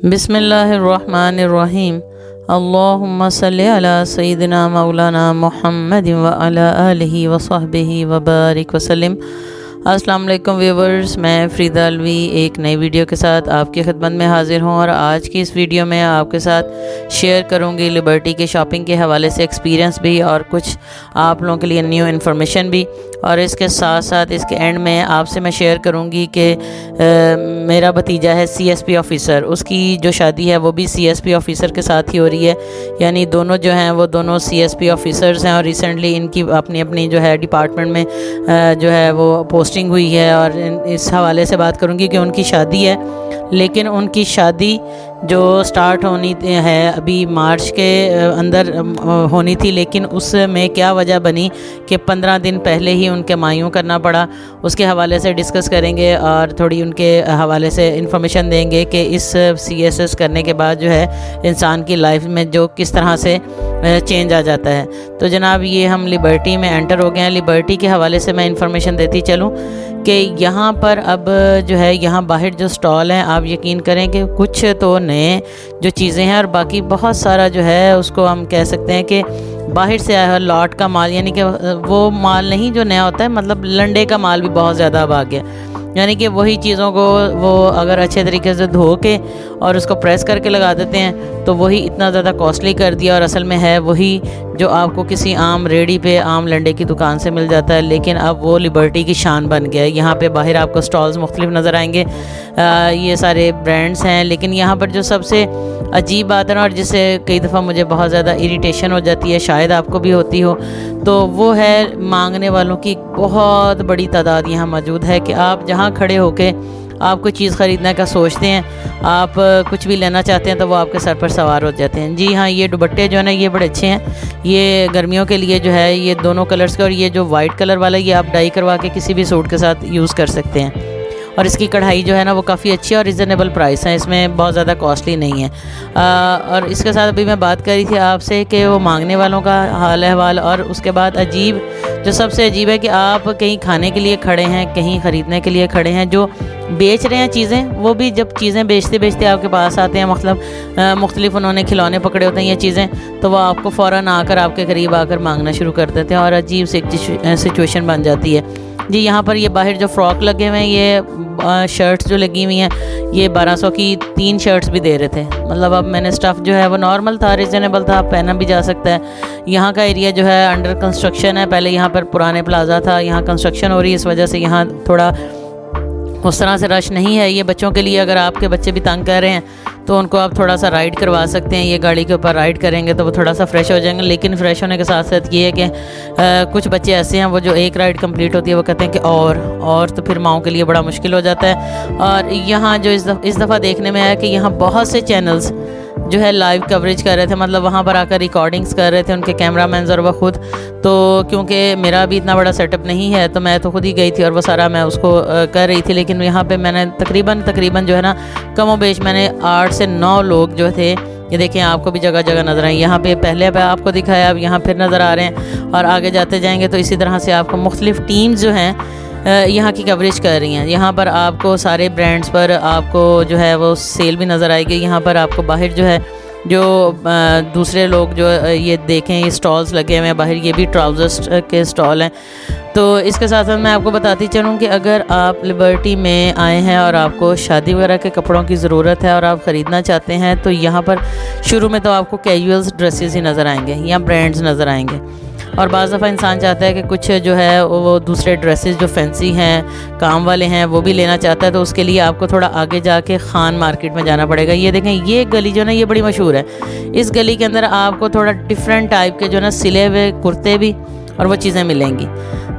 बिस्मिल्लाहिर्रहमानिर्रहीम। अल्लाहुम्मा सल्लि अला सय्यिदिना मौलाना मुहम्मद व अला आलिहि व सहबिहि व बारिक वसल्लम। अस्सलाम वालेकुम व्यूवर्स, मैं फ़रीदा अलवी एक नई वीडियो के साथ आपकी खिदमत में हाज़िर हूँ। और आज की इस वीडियो में आपके साथ शेयर करूँगी लिबर्टी के शॉपिंग के हवाले से एक्सपीरियंस भी और कुछ आप लोगों के लिए न्यू इन्फॉर्मेशन भी। और इसके साथ साथ इसके एंड में आपसे मैं शेयर करूँगी कि मेरा भतीजा है CSP ऑफ़िसर, उसकी जो शादी है वो भी CSP ऑफ़िसर के साथ ही हो रही है। यानी दोनों जो हैं वो दोनों CSP ऑफ़िसर्स हैं और रिसेंटली इनकी अपनी अपनी जो है डिपार्टमेंट में जो है वो पोस्टिंग हुई है। और इस हवाले से बात करूँगी कि उनकी शादी है, लेकिन उनकी शादी जो स्टार्ट होनी है अभी मार्च के अंदर होनी थी, लेकिन उसमें क्या वजह बनी कि 15 दिन पहले ही उनके मायूं करना पड़ा। उसके हवाले से डिस्कस करेंगे और थोड़ी उनके हवाले से इन्फॉर्मेशन देंगे कि इस CSS करने के बाद जो है इंसान की लाइफ में जो किस तरह से चेंज आ जाता है। तो जनाब ये हम लिबर्टी में एंटर हो गए हैं। लिबर्टी के हवाले से मैं इन्फॉर्मेशन देती चलूँ कि यहाँ पर अब जो है यहाँ बाहर जो स्टॉल हैं, आप यकीन करें कि कुछ तो नए जो चीज़ें हैं और बाकी बहुत सारा जो है उसको हम कह सकते हैं कि बाहर से आया है लॉट का माल। यानी कि वो माल नहीं जो नया होता है, मतलब लंडे का माल भी बहुत ज़्यादा अब आ गया। यानी कि वही चीज़ों को वो अगर अच्छे तरीके से धो के और उसको प्रेस करके लगा देते हैं तो वही इतना ज़्यादा कॉस्टली कर दिया। और असल में है वही जो आपको किसी आम रेडी पे आम लंडे की दुकान से मिल जाता है, लेकिन अब वो लिबर्टी की शान बन गया है। यहाँ पे बाहर आपको स्टॉल्स मुख्तलिफ नज़र आएंगे, ये सारे ब्रांड्स हैं। लेकिन यहाँ पर जो सबसे अजीब बात है ना, और जिससे कई दफ़ा मुझे बहुत ज़्यादा इरिटेशन हो जाती है, शायद आपको भी होती हो, तो वो है मांगने वालों की बहुत बड़ी तादाद यहाँ मौजूद है कि आप जहाँ खड़े होके आप कोई चीज़ ख़रीदने का सोचते हैं, आप कुछ भी लेना चाहते हैं तो वो आपके सर पर सवार हो जाते हैं। जी हाँ, ये दुपट्टे जो है ना ये बड़े अच्छे हैं, ये गर्मियों के लिए जो है ये दोनों कलर्स के। और ये जो वाइट कलर वाला ये आप डाई करवा के किसी भी सूट के साथ यूज़ कर सकते हैं। और इसकी कढ़ाई जो है ना वो काफ़ी अच्छी है और रिज़नेबल प्राइस है, इसमें बहुत ज़्यादा कॉस्टली नहीं है। और इसके साथ अभी मैं बात कर रही थी आपसे कि वो मांगने वालों का हाल अहवाल। और उसके बाद अजीब, जो सबसे अजीब है कि आप कहीं खाने के लिए खड़े हैं, कहीं ख़रीदने के लिए खड़े हैं, जो बेच रहे हैं चीज़ें, वो भी जब चीज़ें बेचते बेचते आपके पास आते हैं, मतलब मुख्तलिफ उन्होंने खिलौने पकड़े होते हैं ये चीज़ें, तो वो आपको फ़ौरन आकर आपके करीब आकर मांगना शुरू कर देते हैं और अजीब सी सिचुएशन बन जाती है। जी यहाँ पर ये बाहर जो फ्रॉक लगे हुए हैं, ये शर्ट्स जो लगी हुई हैं, ये 1200 की 3 शर्ट्स भी दे रहे थे। मतलब अब मैंने स्टफ़ जो है वो नॉर्मल था, रिजनेबल था, पहना भी जा सकता है। यहाँ का एरिया जो है अंडर कंस्ट्रक्शन है। पहले यहाँ पर पुराने प्लाजा था, यहाँ कंस्ट्रक्शन हो रही है, इस वजह से यहाँ थोड़ा उस तरह से रश नहीं है। ये बच्चों के लिए, अगर आपके बच्चे भी तंग कर रहे हैं तो उनको आप थोड़ा सा राइड करवा सकते हैं। ये गाड़ी के ऊपर राइड करेंगे तो वो थोड़ा सा फ्रेश हो जाएंगे। लेकिन फ्रेश होने के साथ साथ ये है कि कुछ बच्चे ऐसे हैं वो जो एक राइड कंप्लीट होती है वो कहते हैं कि और तो फिर माओं के लिए बड़ा मुश्किल हो जाता है। और यहाँ जो इस दफ़ा देखने में आया कि यहाँ बहुत से चैनल्स जो है लाइव कवरेज कर रहे थे, मतलब वहाँ पर आकर रिकॉर्डिंग्स कर रहे थे उनके कैमरामैन और वह खुद। तो क्योंकि मेरा भी इतना बड़ा सेटअप नहीं है तो मैं तो खुद ही गई थी और वो सारा मैं उसको कर रही थी। लेकिन यहाँ पे मैंने तकरीबन जो है ना कमोबेश मैंने 8 से 9 लोग जो थे, ये देखें आपको भी जगह जगह नज़र आए। यहाँ पे पहले पे आपको दिखाया, अब यहाँ फिर नज़र आ रहे हैं और आगे जाते जाएंगे तो इसी तरह से आपको मुख्तलिफ टीम्स जो हैं यहाँ की कवरेज कर रही हैं। यहाँ पर आपको सारे ब्रांड्स पर आपको जो है वो सेल भी नज़र आएगी। यहाँ पर आपको बाहर जो है जो दूसरे लोग जो ये देखें, ये स्टॉल्स लगे हुए हैं बाहर, ये भी ट्राउज़र्स के स्टॉल हैं। तो इसके साथ साथ मैं आपको बताती चलूँ कि अगर आप लिबर्टी में आए हैं और आपको शादी वगैरह के कपड़ों की ज़रूरत है और आप ख़रीदना चाहते हैं तो यहाँ पर शुरू में तो आपको कैजुअल्स ड्रेसेस ही नज़र आएंगे या ब्रांड्स नज़र आएंगे। और बाज़ दफ़ा इंसान चाहता है कि कुछ जो है वो दूसरे ड्रेसेस जो फैंसी हैं, काम वाले हैं, वो भी लेना चाहता है, तो उसके लिए आपको थोड़ा आगे जाके खान मार्केट में जाना पड़ेगा। ये देखें, ये गली जो है ना ये बड़ी मशहूर है। इस गली के अंदर आपको थोड़ा डिफरेंट टाइप के जो है ना सिले हुए कुर्ते भी और वो चीज़ें मिलेंगी।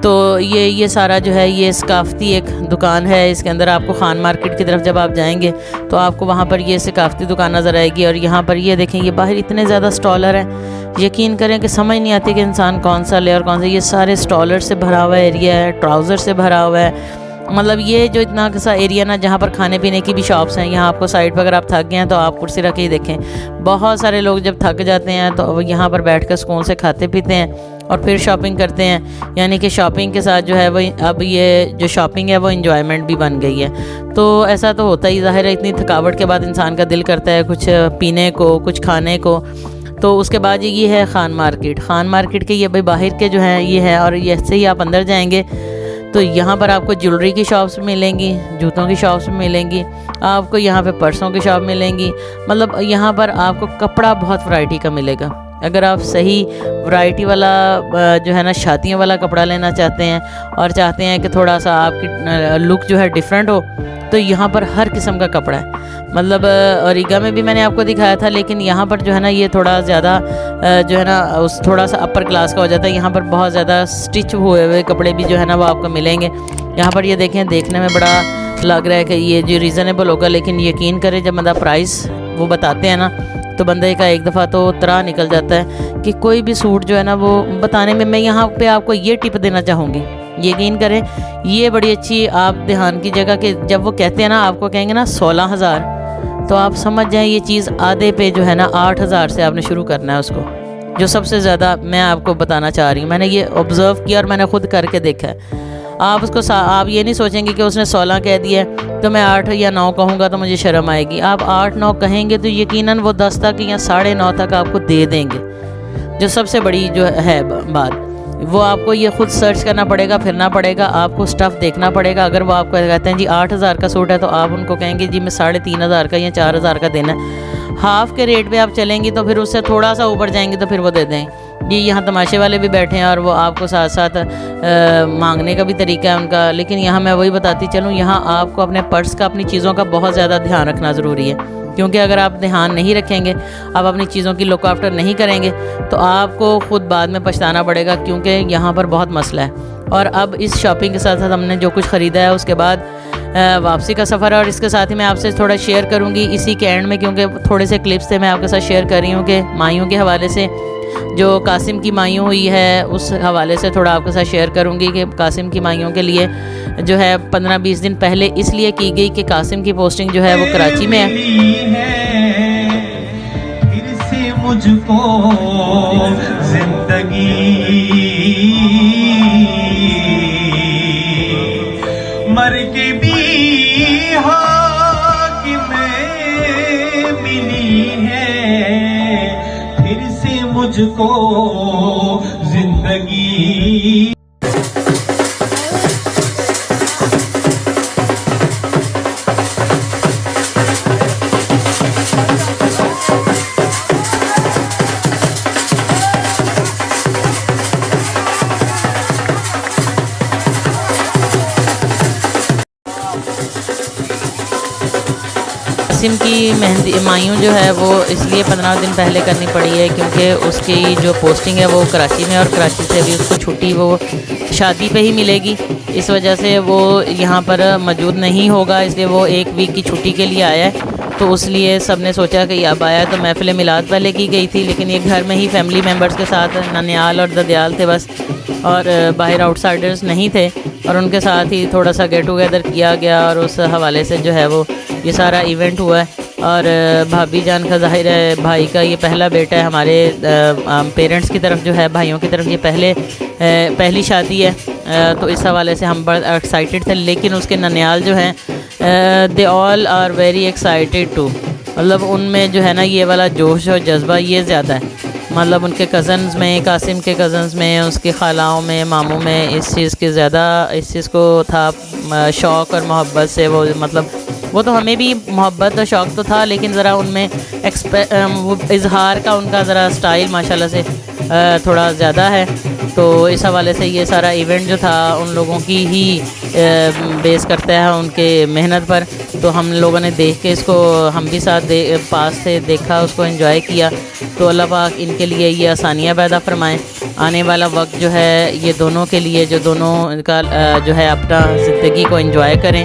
तो ये सारा जो है ये सकाफ़ती एक दुकान है। इसके अंदर आपको खान मार्केट की तरफ जब आप जाएंगे तो आपको वहाँ पर ये सकाफ़ती दुकान नज़र आएगी। और यहाँ पर ये देखें, ये बाहर इतने ज़्यादा स्टॉलर हैं, यकीन करें कि समझ नहीं आती कि इंसान कौन सा ले और कौन सा। ये सारे स्टॉलर से भरा हुआ एरिया है, ट्राउज़र से भरा हुआ है। मतलब ये जो इतना सा एरिया ना जहाँ पर खाने पीने की भी शॉप्स हैं, यहाँ आपको साइड पर अगर आप थक गए हैं तो आप कुर्सी रख के ही देखें, बहुत सारे लोग जब थक जाते हैं तो यहाँ पर बैठ कर सुकून से खाते पीते हैं और फिर शॉपिंग करते हैं। यानी कि शॉपिंग के साथ जो है वो अब ये जो शॉपिंग है वो इन्जॉयमेंट भी बन गई है। तो ऐसा तो होता ही, ज़ाहिर है इतनी थकावट के बाद इंसान का दिल करता है कुछ पीने को, कुछ खाने को। तो उसके बाद ये है खान मार्केट। खान मार्केट के ये भाई बाहर के जो हैं ये है, और ऐसे ही आप अंदर जाएंगे तो यहाँ पर आपको ज्वेलरी की शॉप्स मिलेंगी, जूतों की शॉप्स मिलेंगी, आपको यहाँ पे पर्सों की शॉप मिलेंगी। मतलब यहाँ पर आपको कपड़ा बहुत वैरायटी का मिलेगा। अगर आप सही वैरायटी वाला जो है ना शादियों वाला कपड़ा लेना चाहते हैं और चाहते हैं कि थोड़ा सा आपकी लुक जो है डिफरेंट हो, तो यहाँ पर हर किस्म का कपड़ा है। मतलब रीगा में भी मैंने आपको दिखाया था, लेकिन यहाँ पर जो है ना ये थोड़ा ज़्यादा जो है ना उस थोड़ा सा अपर क्लास का हो जाता है। यहाँ पर बहुत ज़्यादा स्टिच हुए हुए कपड़े भी जो है ना वो आपको मिलेंगे। यहाँ पर ये देखें, देखने में बड़ा लग रहा है कि ये जो रीज़नेबल होगा, लेकिन यकीन करें जब मतलब प्राइस वो बताते हैं ना तो बंदे का एक दफ़ा तो त्राह निकल जाता है कि कोई भी सूट जो है ना वो बताने में। मैं यहाँ पे आपको ये टिप देना चाहूँगी, यकीन करें ये बड़ी अच्छी आप ध्यान की जगह कि जब वो कहते हैं ना, आपको कहेंगे ना 16,000, तो आप समझ जाएं ये चीज़ आधे पे जो है ना 8,000 से आपने शुरू करना है उसको। जो सबसे ज़्यादा मैं आपको बताना चाह रही हूँ, मैंने ये ऑब्ज़र्व किया और मैंने ख़ुद करके देखा है। आप उसको आप ये नहीं सोचेंगे कि उसने 16 कह दिया तो मैं 8 या 9 कहूँगा तो मुझे शर्म आएगी। आप 8-9 कहेंगे तो यकीनन वो 10 तक या 9.5 तक आपको दे देंगे। जो सबसे बड़ी जो है बात, वो आपको ये खुद सर्च करना पड़ेगा, फिरना पड़ेगा, आपको स्टफ़ देखना पड़ेगा। अगर वो आपको कहते हैं जी 8,000 का सूट है तो आप उनको कहेंगे जी मैं 3,500 का या 4,000 का देना है। हाफ़ के रेट पे आप चलेंगी तो फिर उससे थोड़ा सा ऊपर जाएंगी तो फिर वो दे दें। ये यहाँ तमाशे वाले भी बैठे हैं और वो आपको साथ साथ मांगने का भी तरीका है उनका। लेकिन यहाँ मैं वही बताती चलूँ, यहाँ आपको अपने पर्स का, अपनी चीज़ों का बहुत ज़्यादा ध्यान रखना ज़रूरी है। क्योंकि अगर आप ध्यान नहीं रखेंगे, आप अपनी चीज़ों की लुक आफ्टर नहीं करेंगे तो आपको ख़ुद बाद में पछताना पड़ेगा, क्योंकि यहाँ पर बहुत मसला है। और अब इस शॉपिंग के साथ साथ हमने जो कुछ ख़रीदा है उसके बाद वापसी का सफ़र है, और इसके साथ ही मैं आपसे थोड़ा शेयर करूँगी इसी के एंड में, क्योंकि थोड़े से क्लिप्स थे मैं आपके साथ शेयर कर रही हूँ कि माइयों के हवाले से जो कासिम की माइयों हुई है उस हवाले से थोड़ा आपके साथ शेयर करूंगी कि कासिम की माइयों के लिए जो है 15-20 दिन पहले इसलिए की गई कि कासिम की पोस्टिंग जो है वो कराची में है। फिर से मुझको जिंदगी मर के भी हाकिम मिली है, फिर से मुझको जिंदगी। कासिम की मेहंदी मायूं जो है वो इसलिए 15 दिन पहले करनी पड़ी है क्योंकि उसकी जो पोस्टिंग है वो कराची में, और कराची से भी उसको छुट्टी वो शादी पे ही मिलेगी। इस वजह से वो यहाँ पर मौजूद नहीं होगा, इसलिए वो 1 वीक की छुट्टी के लिए आया है। तो उसलिए सब ने सोचा कि अब आया तो महफिल मिलाद पहले की गई थी, लेकिन ये घर में ही फैमिली मेम्बर्स के साथ ननियाल और ददयाल थे बस, और बाहर आउटसाइडर्स नहीं थे, और उनके साथ ही थोड़ा सा गेट टुगेदर किया गया और उस हवाले से जो है वो ये सारा इवेंट हुआ है। और भाभी जान का जाहिर है भाई का ये पहला बेटा है, हमारे पेरेंट्स की तरफ जो है भाइयों की तरफ ये पहली शादी है, तो इस हवाले से हम बड़ा एक्साइटेड थे। लेकिन उसके ननियाल जो हैं they all are very excited to, मतलब उनमें जो है ना ये वाला जोश और जज्बा ये ज़्यादा है। मतलब उनके कज़न्स में, कासिम के कज़न्स में, उसके खालाओं में, मामों में इस चीज़ के ज़्यादा इस चीज़ को था शौक़ और मोहब्बत से। वो मतलब वो तो हमें भी मोहब्बत और शौक़ तो था, लेकिन ज़रा उनमें इजहार का उनका ज़रा स्टाइल माशाल्लाह से थोड़ा ज़्यादा है। तो इस हवाले से ये सारा इवेंट जो था उन लोगों की ही बेस करता है उनके मेहनत पर। तो हम लोगों ने देख के इसको हम भी साथ पास से देखा, उसको एंजॉय किया। तो अल्लाह पाक इनके लिए ये आसानियाँ पैदा फरमाएँ। आने वाला वक्त जो है ये दोनों के लिए, जो दोनों का जो है अपना ज़िंदगी को एंजॉय करें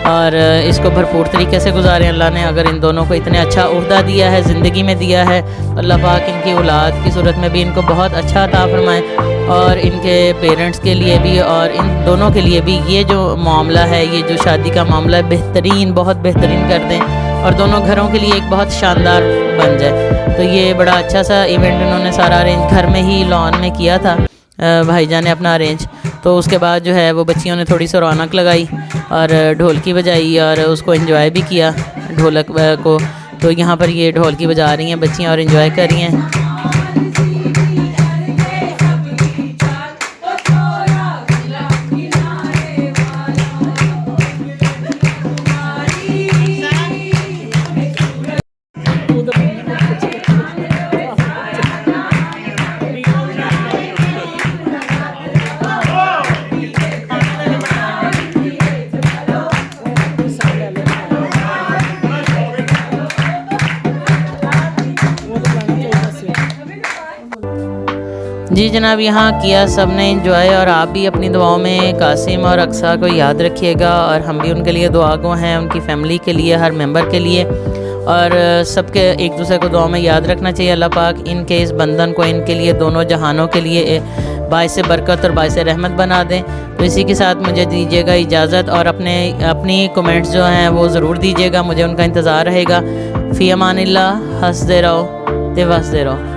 और इसको भरपूर तरीके से गुजारें। अल्लाह ने अगर इन दोनों को इतने अच्छा ओहदा दिया है, ज़िंदगी में दिया है, अल्लाह पाक इनकी औलाद की सूरत में भी इनको बहुत अच्छा अता फरमाए और इनके पेरेंट्स के लिए भी और इन दोनों के लिए भी ये जो मामला है, ये जो शादी का मामला है, बेहतरीन, बहुत बेहतरीन कर दें और दोनों घरों के लिए एक बहुत शानदार बन जाए। तो ये बड़ा अच्छा सा इवेंट इन्होंने सारा अरेंज घर में ही लॉन में किया था भाईजान ने अपना अरेंज। तो उसके बाद जो है वो बच्चियों ने थोड़ी सी रौनक लगाई और ढोलकी बजाई और उसको एंजॉय भी किया ढोलक को। तो यहाँ पर ये ढोलकी बजा रही हैं बच्चियाँ और एंजॉय कर रही हैं। जी जनाब, यहाँ किया सब ने इंजॉय और आप भी अपनी दुआओं में कासिम और अक्सा को याद रखिएगा और हम भी उनके लिए दुआ गो हैं, उनकी फैमिली के लिए, हर मेंबर के लिए और सबके एक दूसरे को दुआ में याद रखना चाहिए। अल्लाह पाक इनके इस बंधन को इनके लिए दोनों जहानों के लिए बाइस बरकत और बाइस रहमत बना दें। तो इसी के साथ मुझे दीजिएगा इजाज़त और अपनी कमेंट्स जो हैं वो ज़रूर दीजिएगा, मुझे उनका इंतज़ार रहेगा। फ़ी अमानिल्लाह, हंसते रहो ते वसते रहो।